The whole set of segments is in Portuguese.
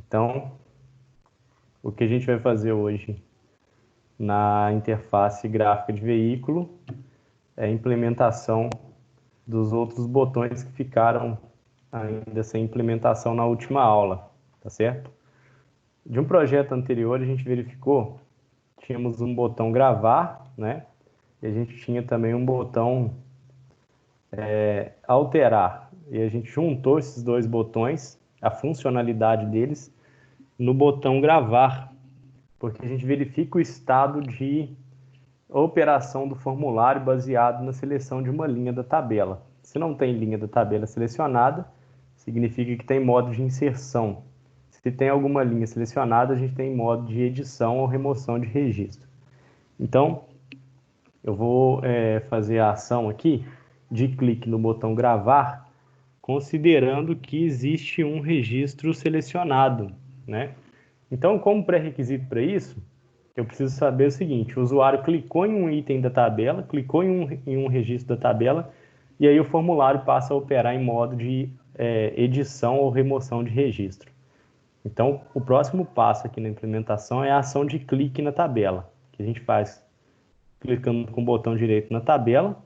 Então, o que a gente vai fazer hoje na interface gráfica de veículo é a implementação dos outros botões que ficaram ainda sem implementação na última aula, tá certo? De um projeto anterior, a gente verificou, tínhamos um botão gravar, né? E a gente tinha também um botão alterar. E a gente juntou esses dois botões, a funcionalidade deles, no botão gravar, porque a gente verifica o estado de operação do formulário baseado na seleção de uma linha da tabela. Se não tem linha da tabela selecionada, significa que tem modo de inserção. Se tem alguma linha selecionada, a gente tem modo de edição ou remoção de registro. Então, eu vou fazer a ação aqui de clique no botão gravar, considerando que existe um registro selecionado, né? Então, como pré-requisito para isso, eu preciso saber o seguinte: o usuário clicou em um item da tabela, clicou em um registro da tabela, e aí o formulário passa a operar em modo de edição ou remoção de registro. Então, o próximo passo aqui na implementação é a ação de clique na tabela, que a gente faz clicando com o botão direito na tabela,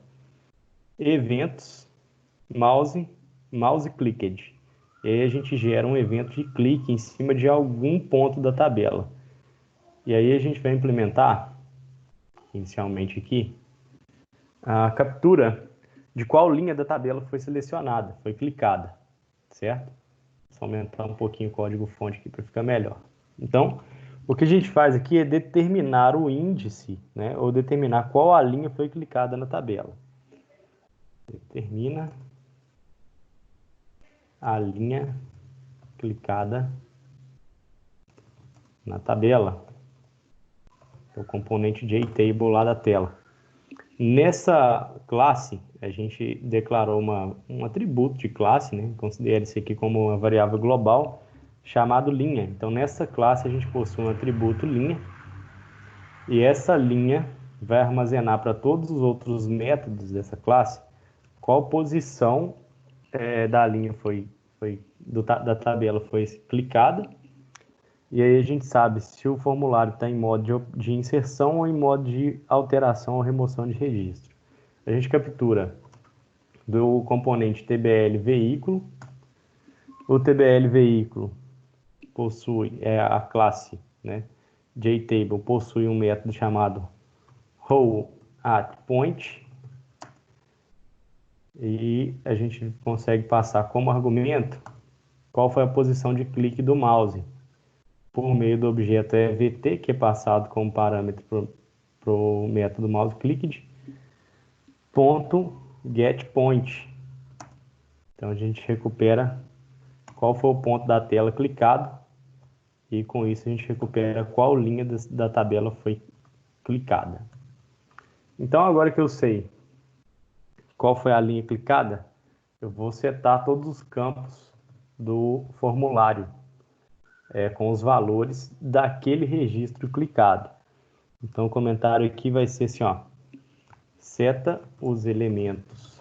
eventos, mouse clicked. E aí a gente gera um evento de clique em cima de algum ponto da tabela. E aí a gente vai implementar, inicialmente aqui, a captura de qual linha da tabela foi selecionada, foi clicada, certo? Vou aumentar um pouquinho o código-fonte aqui para ficar melhor. Então, o que a gente faz aqui é determinar o índice, né, ou determinar qual a linha foi clicada na tabela. Determina a linha clicada na tabela, é o componente JTable lá da tela. Nessa classe, a gente declarou um atributo de classe, né? Considere isso aqui como uma variável global, chamado linha. Então, nessa classe, a gente possui um atributo linha, e essa linha vai armazenar para todos os outros métodos dessa classe qual posição da linha da tabela foi clicada. E aí a gente sabe se o formulário está em modo de inserção ou em modo de alteração ou remoção de registro. A gente captura do componente TBL veículo. O TBL veículo possui a classe, né, JTable possui um método chamado rowAtPoint, e a gente consegue passar como argumento qual foi a posição de clique do mouse por meio do objeto VT, que é passado como parâmetro para o método mouseClicked, ponto getPoint. Então a gente recupera qual foi o ponto da tela clicado, e com isso a gente recupera qual linha da tabela foi clicada. Então, agora que eu sei qual foi a linha clicada, eu vou setar todos os campos do formulário com os valores daquele registro clicado. Então, o comentário aqui vai ser assim, ó: seta os elementos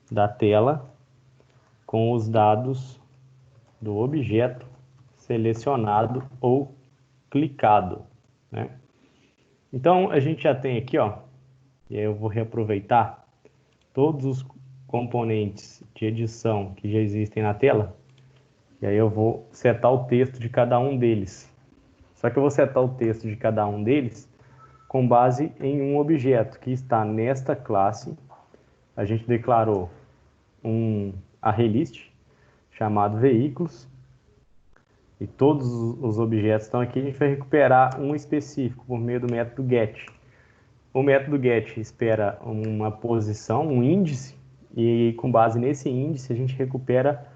da tela com os dados do objeto selecionado ou clicado, né? Então, a gente já tem aqui, ó, e aí eu vou reaproveitar todos os componentes de edição que já existem na tela, e aí eu vou setar o texto de cada um deles. Só que eu vou setar o texto de cada um deles com base em um objeto que está nesta classe. A gente declarou um arraylist chamado veículos, e todos os objetos estão aqui. A gente vai recuperar um específico por meio do método get. O método get espera uma posição, um índice, e com base nesse índice a gente recupera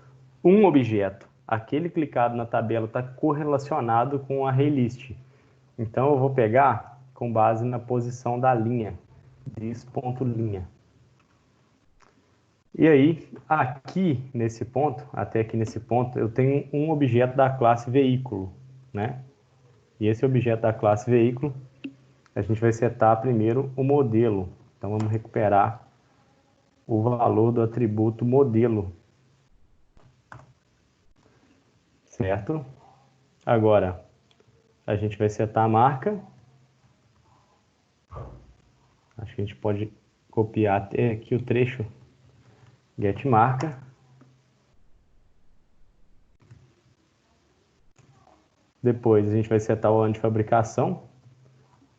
um objeto. Aquele clicado na tabela está correlacionado com o arraylist. Então eu vou pegar com base na posição da linha, this.linha. E aí, aqui nesse ponto, até aqui nesse ponto, eu tenho um objeto da classe veículo, né? E esse objeto da classe veículo, a gente vai setar primeiro o modelo. Então vamos recuperar o valor do atributo modelo, certo? Agora, a gente vai setar a marca. Acho que a gente pode copiar até aqui o trecho get marca. Depois a gente vai setar o ano de fabricação.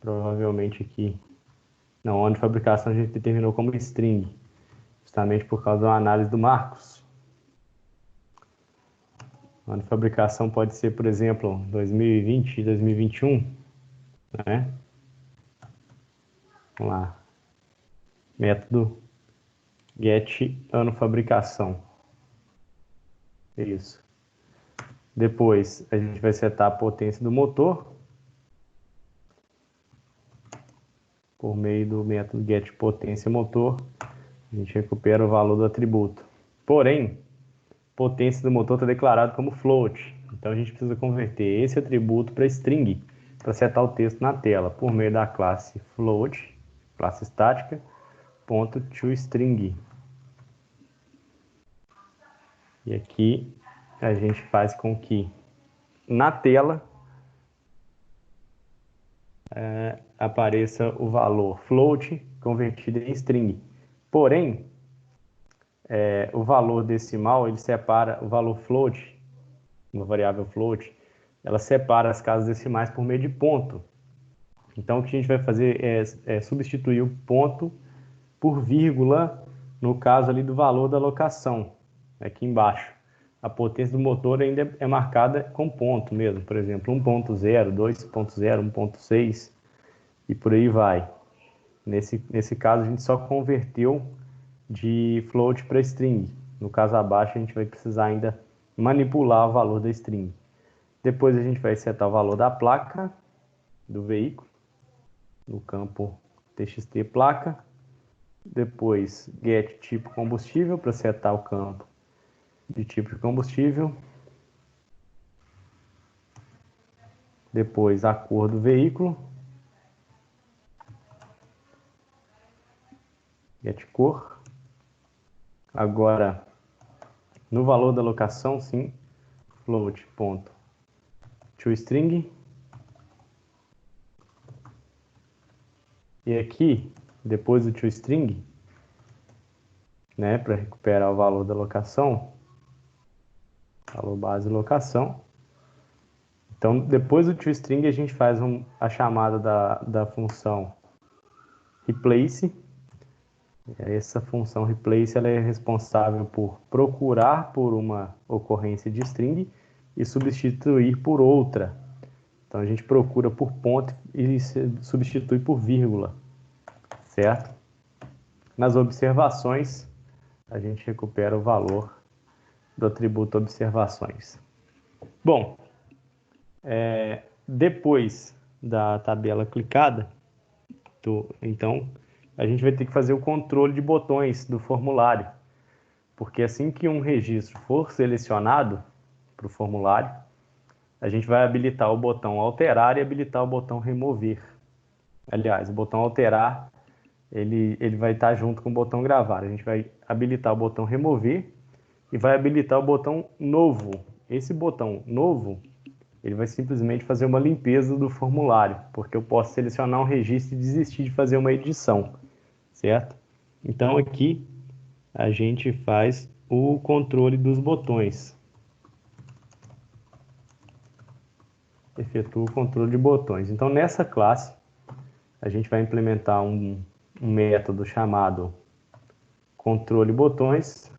Provavelmente aqui. Não, o ano de fabricação a gente determinou como string, justamente por causa da análise do Marcos. O ano de fabricação pode ser, por exemplo, 2020 e 2021, né? Vamos lá. Método get ano fabricação. Isso. Depois a gente vai setar a potência do motor por meio do método get potência motor. A gente recupera o valor do atributo. Porém, potência do motor está declarado como float. Então a gente precisa converter esse atributo para string para setar o texto na tela por meio da classe float, classe estática, ponto toString. E aqui a gente faz com que na tela apareça o valor float convertido em string. Porém, o valor decimal, ele separa o valor float, uma variável float, ela separa as casas decimais por meio de ponto. Então, o que a gente vai fazer é substituir o ponto por vírgula, no caso ali do valor da locação, aqui embaixo. A potência do motor ainda é marcada com ponto mesmo, por exemplo, 1.0, 2.0, 1.6 e por aí vai. Nesse caso, a gente só converteu de float para string. No caso abaixo, a gente vai precisar ainda manipular o valor da string. Depois a gente vai setar o valor da placa do veículo, no campo txt placa. Depois get tipo combustível para setar o campo de tipo de combustível. Depois a cor do veículo, get cor. Agora no valor da locação, sim, float ponto toString. E aqui, depois do toString, né, para recuperar o valor da locação, valor base locação. Então, depois do toString, a gente faz a chamada da função replace. Essa função replace ela é responsável por procurar por uma ocorrência de string e substituir por outra. Então, a gente procura por ponto e substitui por vírgula, certo? Nas observações, a gente recupera o valor do atributo observações. Bom, depois da tabela clicada, então a gente vai ter que fazer o controle de botões do formulário, porque assim que um registro for selecionado para o formulário, a gente vai habilitar o botão alterar e habilitar o botão remover. Aliás, o botão alterar ele vai estar junto com o botão gravar. A gente vai habilitar o botão remover e vai habilitar o botão novo. Esse botão novo, ele vai simplesmente fazer uma limpeza do formulário, porque eu posso selecionar um registro e desistir de fazer uma edição, certo? Então aqui a gente faz o controle dos botões. Efetua o controle de botões. Então nessa classe a gente vai implementar um método chamado controle botões,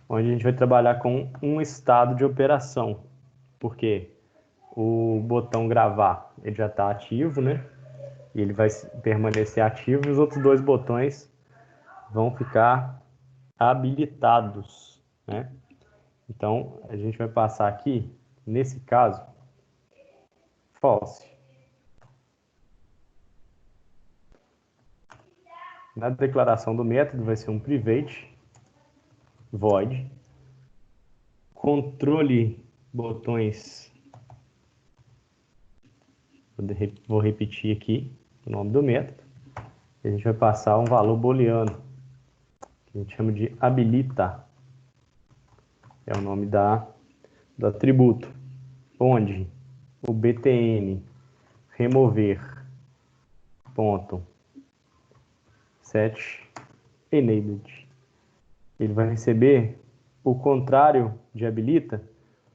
onde a gente vai trabalhar com um estado de operação, porque o botão gravar ele já está ativo, né? E ele vai permanecer ativo e os outros dois botões vão ficar habilitados, né? Então a gente vai passar aqui, nesse caso, false. Na declaração do método vai ser um private void controle botões. Vou repetir aqui o nome do método. A gente vai passar um valor booleano, que a gente chama de habilita. É o nome do atributo, onde o btn remover ponto set enabled, ele vai receber o contrário de habilita,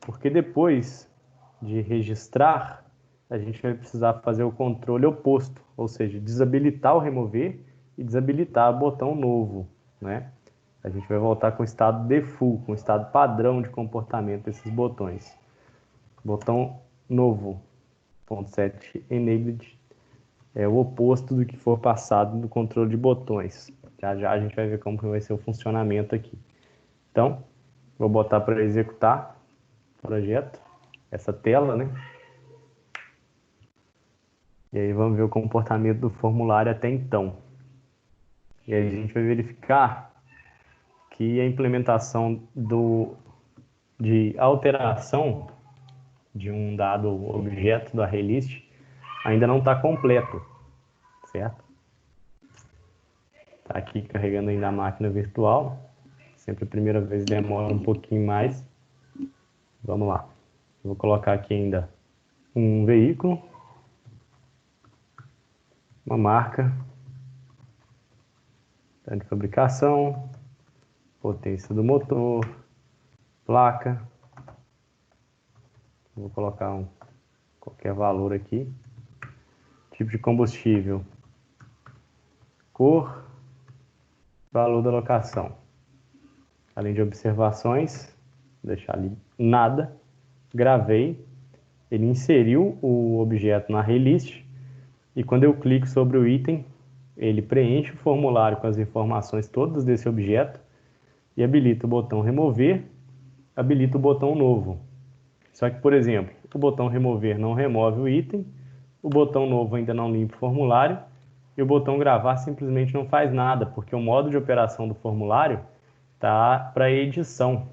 porque depois de registrar, a gente vai precisar fazer o controle oposto, ou seja, desabilitar o remover e desabilitar o botão novo, né? A gente vai voltar com o estado default, com o estado padrão de comportamento desses botões. Botão novo, ponto set enabled, é o oposto do que for passado no controle de botões. Já já a gente vai ver como que vai ser o funcionamento aqui. Então, vou botar para executar o projeto, essa tela, né? E aí vamos ver o comportamento do formulário até então. E aí a gente vai verificar que a implementação de alteração de um dado objeto do ArrayList ainda não está completo, certo? Está aqui carregando ainda a máquina virtual. Sempre a primeira vez demora um pouquinho mais. Vamos lá. Vou colocar aqui ainda um veículo, uma marca, ano de fabricação, potência do motor, placa. Vou colocar qualquer valor aqui. Tipo de combustível, cor, valor da locação. Além de observações, vou deixar ali nada. Gravei, ele inseriu o objeto na ArrayList e quando eu clico sobre o item, ele preenche o formulário com as informações todas desse objeto e habilita o botão remover, habilita o botão novo. Só que, por exemplo, o botão remover não remove o item, o botão novo ainda não limpa o formulário e o botão gravar simplesmente não faz nada, porque o modo de operação do formulário está para edição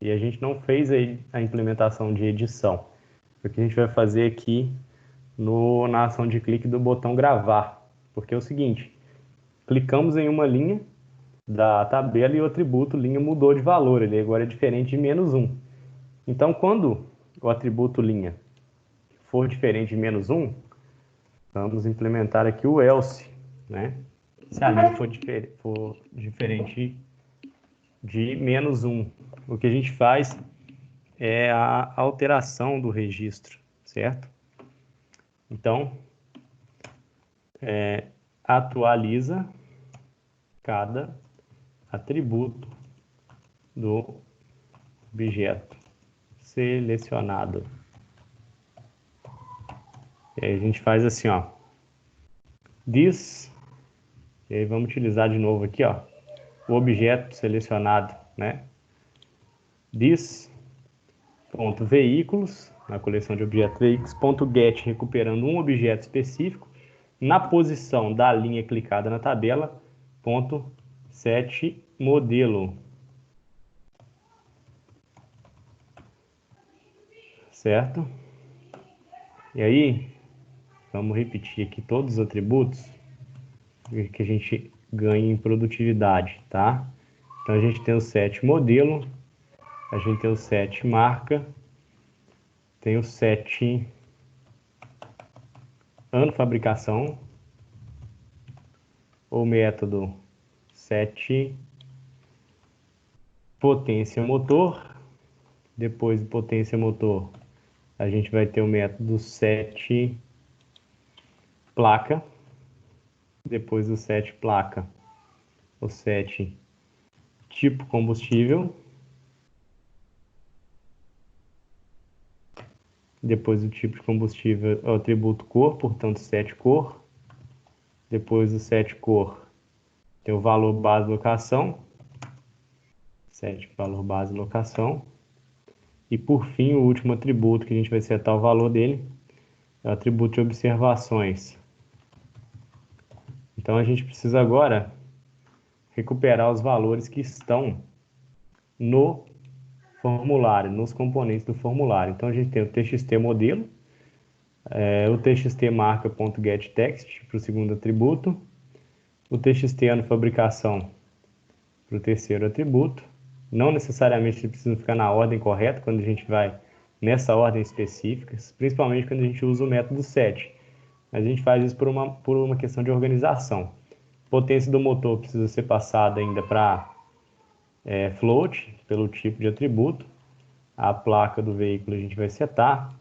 e a gente não fez a implementação de edição. O que a gente vai fazer aqui na ação de clique do botão gravar, porque é o seguinte, clicamos em uma linha da tabela e o atributo linha mudou de valor, ele agora é diferente de -1. Então, quando o atributo linha for diferente de -1, vamos implementar aqui o else, né? Se a linha for diferente de -1, o que a gente faz é a alteração do registro, certo? Então, atualiza cada atributo do objeto selecionado. E aí a gente faz assim, ó. This, e aí vamos utilizar de novo aqui, ó, o objeto selecionado, né? This.veículos, na coleção de objetos veículos.get, recuperando um objeto específico, na posição da linha clicada na tabela, .set modelo. Certo? E aí, vamos repetir aqui todos os atributos que a gente ganha em produtividade, tá? Então, a gente tem o set modelo, a gente tem o set marca, tem o set ano fabricação, o método set potência motor, depois do potência motor, a gente vai ter o método set placa, depois do set placa, o set tipo combustível, depois do tipo de combustível é o atributo cor, portanto set cor, depois do set cor tem o valor base locação, set valor base locação, e por fim o último atributo que a gente vai setar o valor dele é o atributo de observações. Então a gente precisa agora recuperar os valores que estão no formulário, nos componentes do formulário. Então a gente tem o txt modelo, o txt marca.getText para o segundo atributo, o txt ano fabricação para o terceiro atributo, Não necessariamente eles precisam ficar na ordem correta quando a gente vai nessa ordem específica, principalmente quando a gente usa o método set. Mas a gente faz isso por uma questão de organização. Potência do motor precisa ser passada ainda para float, pelo tipo de atributo. A placa do veículo a gente vai setar.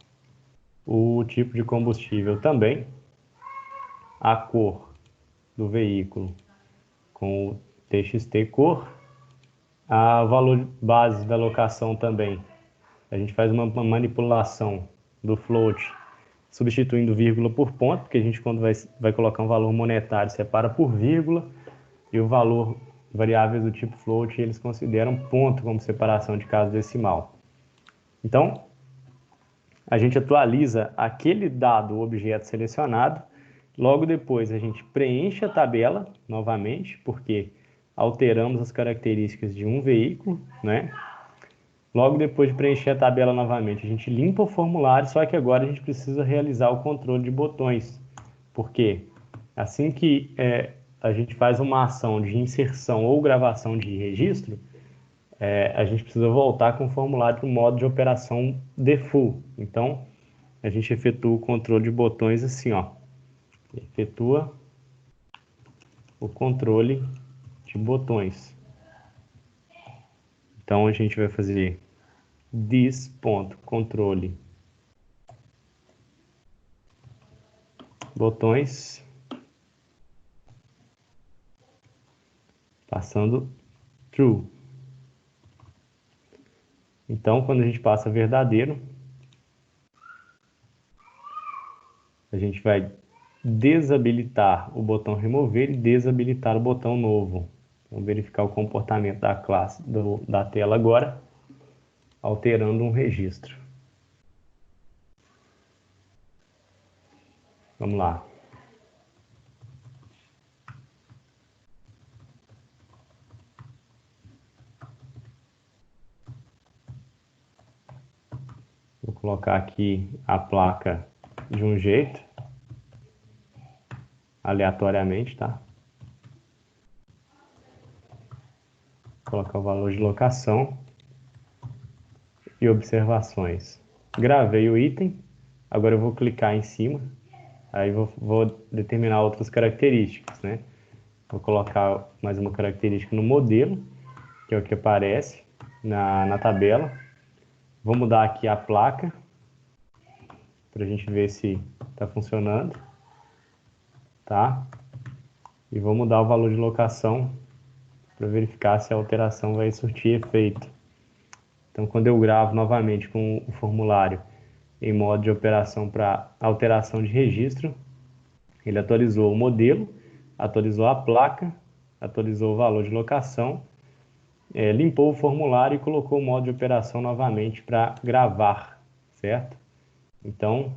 O tipo de combustível também. A cor do veículo com o TXT cor. A valor base da locação também. A gente faz uma manipulação do float, substituindo vírgula por ponto, porque a gente, quando vai colocar um valor monetário, separa por vírgula, e o valor variáveis do tipo float, eles consideram ponto como separação de casa decimal. Então, a gente atualiza aquele dado objeto selecionado, logo depois a gente preenche a tabela novamente, porque alteramos as características de um veículo, né? Logo depois de preencher a tabela novamente, a gente limpa o formulário, só que agora a gente precisa realizar o controle de botões. Porque assim que a gente faz uma ação de inserção ou gravação de registro, a gente precisa voltar com o formulário para o modo de operação default. Então, a gente efetua o controle de botões assim, ó. Efetua o controle de botões. Então, a gente vai fazer this.controle botões, passando true. Então, quando a gente passa verdadeiro, a gente vai desabilitar o botão remover e desabilitar o botão novo. Vamos verificar o comportamento da classe da tela agora, alterando um registro. Vamos lá. Vou colocar aqui a placa de um jeito, aleatoriamente, tá? Vou colocar o valor de locação e observações. Gravei o item, agora eu vou clicar em cima, aí vou determinar outras características, né? Vou colocar mais uma característica no modelo, que é o que aparece na tabela. Vou mudar aqui a placa, para a gente ver se está funcionando, tá? E vou mudar o valor de locação, para verificar se a alteração vai surtir efeito. Então, quando eu gravo novamente com o formulário em modo de operação para alteração de registro, ele atualizou o modelo, atualizou a placa, atualizou o valor de locação, limpou o formulário e colocou o modo de operação novamente para gravar, certo? Então,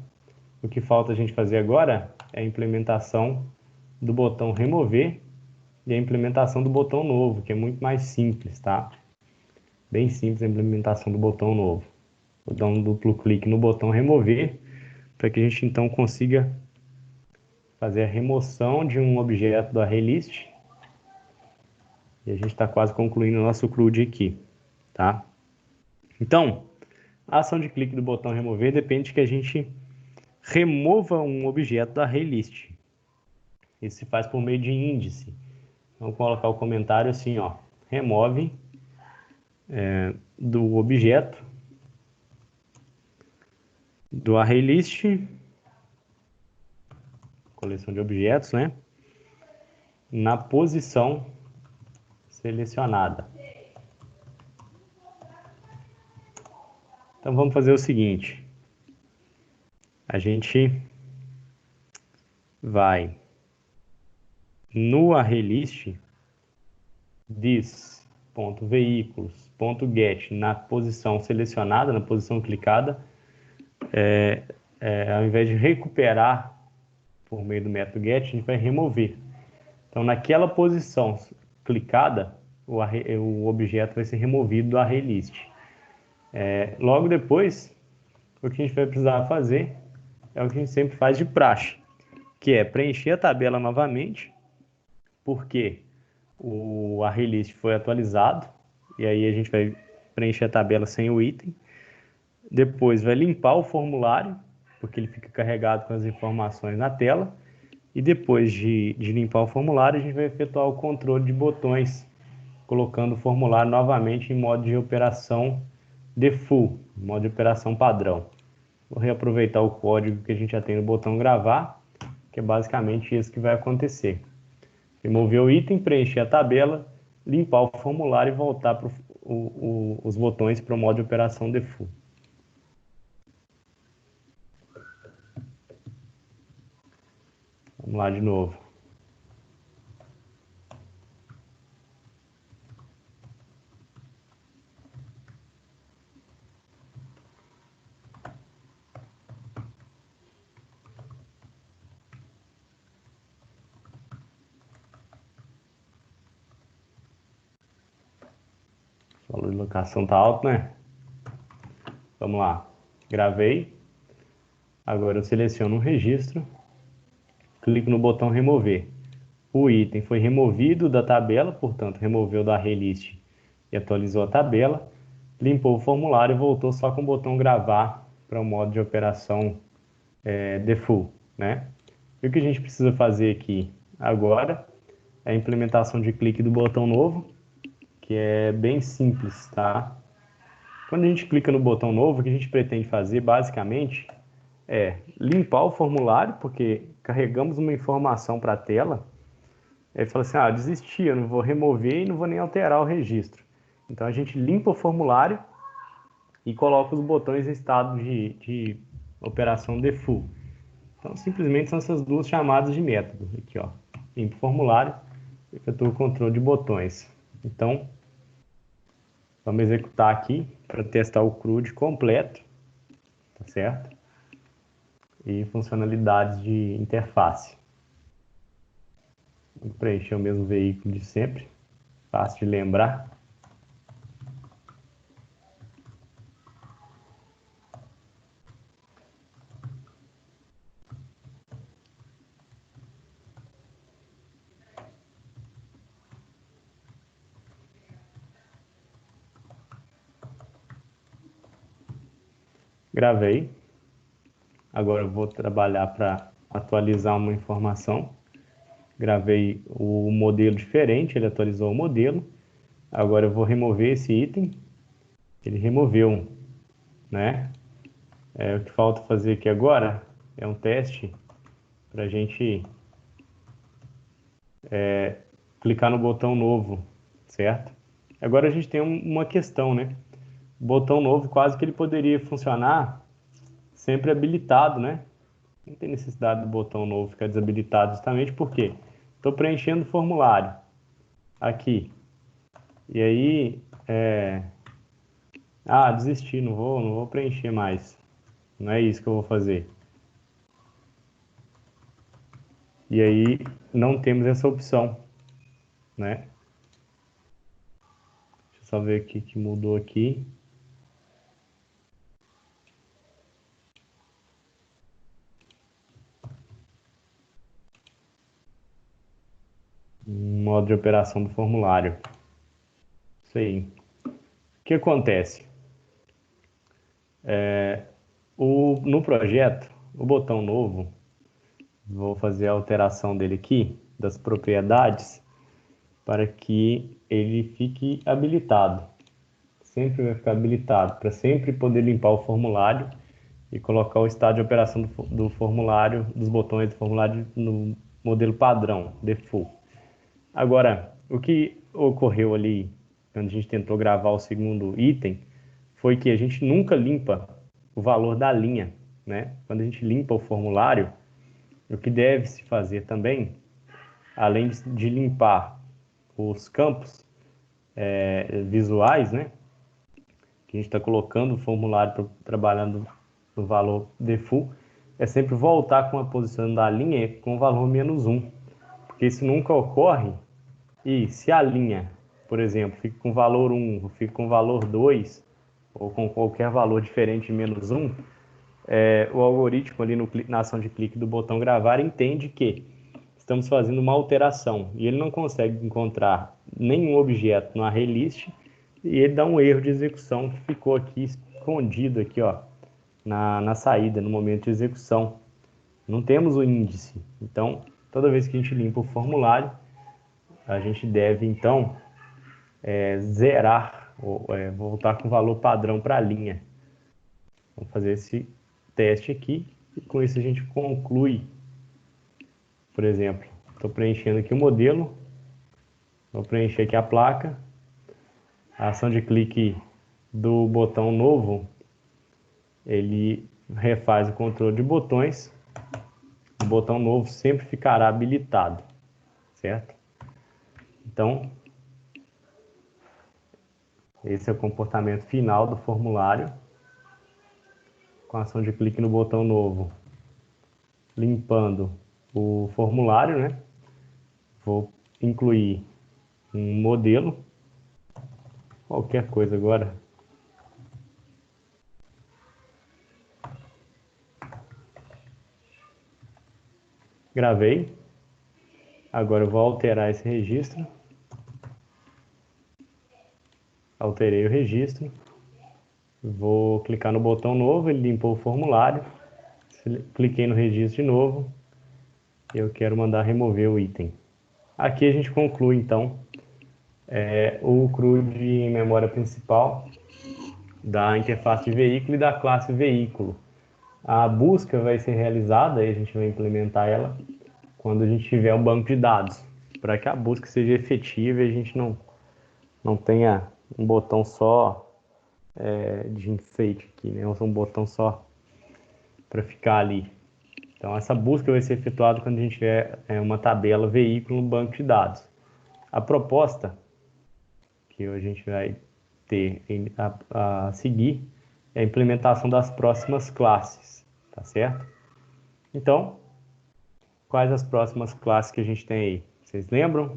o que falta a gente fazer agora é a implementação do botão remover e a implementação do botão novo, que é muito mais simples, tá? Bem simples a implementação do botão novo. Vou dar um duplo clique no botão remover, para que a gente então consiga fazer a remoção de um objeto do ArrayList. E a gente está quase concluindo o nosso CRUD aqui, tá? Então, a ação de clique do botão remover depende que a gente remova um objeto da ArrayList. Isso se faz por meio de índice. Vamos colocar o comentário assim, ó. Remove do objeto do ArrayList, coleção de objetos, né? Na posição selecionada. Então vamos fazer o seguinte. A gente vai no ArrayList this.veículos.get na posição selecionada, na posição clicada, ao invés de recuperar por meio do método get, a gente vai remover. Então, naquela posição clicada, o objeto vai ser removido do ArrayList. Logo depois, o que a gente vai precisar fazer é o que a gente sempre faz de praxe, que é preencher a tabela novamente, porque o ArrayList foi atualizado e aí a gente vai preencher a tabela sem o item. Depois vai limpar o formulário, porque ele fica carregado com as informações na tela. E depois de limpar o formulário, a gente vai efetuar o controle de botões, colocando o formulário novamente em modo de operação default, modo de operação padrão. Vou reaproveitar o código que a gente já tem no botão gravar, que é basicamente isso que vai acontecer. Remover o item, preencher a tabela, limpar o formulário e voltar para os botões para o modo de operação default. Vamos lá de novo. O valor de locação está alto, né? Vamos lá. Gravei. Agora eu seleciono um registro. Clico no botão remover. O item foi removido da tabela, portanto, removeu da relist e atualizou a tabela. Limpou o formulário e voltou só com o botão gravar para o modo de operação default, né? E o que a gente precisa fazer aqui agora é a implementação de clique do botão novo, que é bem simples, tá? Quando a gente clica no botão novo, o que a gente pretende fazer basicamente é limpar o formulário, porque carregamos uma informação para a tela. Aí fala assim, desisti, eu não vou remover e não vou nem alterar o registro. Então a gente limpa o formulário e coloca os botões em estado de operação default. Então simplesmente são essas duas chamadas de método. Aqui, ó, limpa o formulário e efetua o controle de botões. Então vamos executar aqui para testar o CRUD completo, tá certo? E funcionalidades de interface. Vou preencher o mesmo veículo de sempre, fácil de lembrar. Gravei. Agora eu vou trabalhar para atualizar uma informação. Gravei o modelo diferente, ele atualizou o modelo. Agora eu vou remover esse item. Ele removeu, né? O que falta fazer aqui agora é um teste para a gente clicar no botão novo, certo? Agora a gente tem uma questão, né? O botão novo quase que ele poderia funcionar sempre habilitado, né? Não tem necessidade do botão novo ficar desabilitado justamente porque estou preenchendo o formulário aqui. E aí, desisti, não vou preencher mais. Não é isso que eu vou fazer. E aí, não temos essa opção, né? Deixa eu só ver o que mudou aqui. Modo de operação do formulário. Isso aí. O que acontece? No projeto, o botão novo, vou fazer a alteração dele aqui, das propriedades, para que ele fique habilitado. Sempre vai ficar habilitado, para sempre poder limpar o formulário e colocar o estado de operação do formulário, dos botões do formulário no modelo padrão, default. Agora, o que ocorreu ali, quando a gente tentou gravar o segundo item, foi que a gente nunca limpa o valor da linha, né? Quando a gente limpa o formulário, o que deve se fazer também, além de limpar os campos visuais, né? Que a gente está colocando o formulário trabalhando no valor default, é sempre voltar com a posição da linha com o valor -1, porque isso nunca ocorre. E se a linha, por exemplo, fica com valor 1, ou fica com valor 2, ou com qualquer valor diferente de -1, o algoritmo ali na ação de clique do botão gravar entende que estamos fazendo uma alteração e ele não consegue encontrar nenhum objeto no array list e ele dá um erro de execução que ficou aqui escondido aqui, ó, na saída, no momento de execução. Não temos o índice. Então, toda vez que a gente limpa o formulário, a gente deve, então, zerar, ou voltar com o valor padrão para a linha. Vamos fazer esse teste aqui, e com isso a gente conclui. Por exemplo, estou preenchendo aqui o modelo, vou preencher aqui a placa, a ação de clique do botão novo, ele refaz o controle de botões, o botão novo sempre ficará habilitado, certo? Então, esse é o comportamento final do formulário, com a ação de clique no botão novo, limpando o formulário, né? Vou incluir um modelo, qualquer coisa agora. Gravei. Agora eu vou alterar esse registro. Alterei o registro. Vou clicar no botão novo, ele limpou o formulário. Cliquei no registro de novo. Eu quero mandar remover o item. Aqui a gente conclui, então, o CRUD em memória principal da interface de veículo e da classe veículo. A busca vai ser realizada, e a gente vai implementar ela, quando a gente tiver um banco de dados, para que a busca seja efetiva e a gente não tenha um botão só de enfeite aqui, né? Um botão só para ficar ali. Então, essa busca vai ser efetuada quando a gente tiver uma tabela veículo no banco de dados. A proposta que a gente vai ter a seguir é a implementação das próximas classes, tá certo? Então, quais as próximas classes que a gente tem aí? Vocês lembram?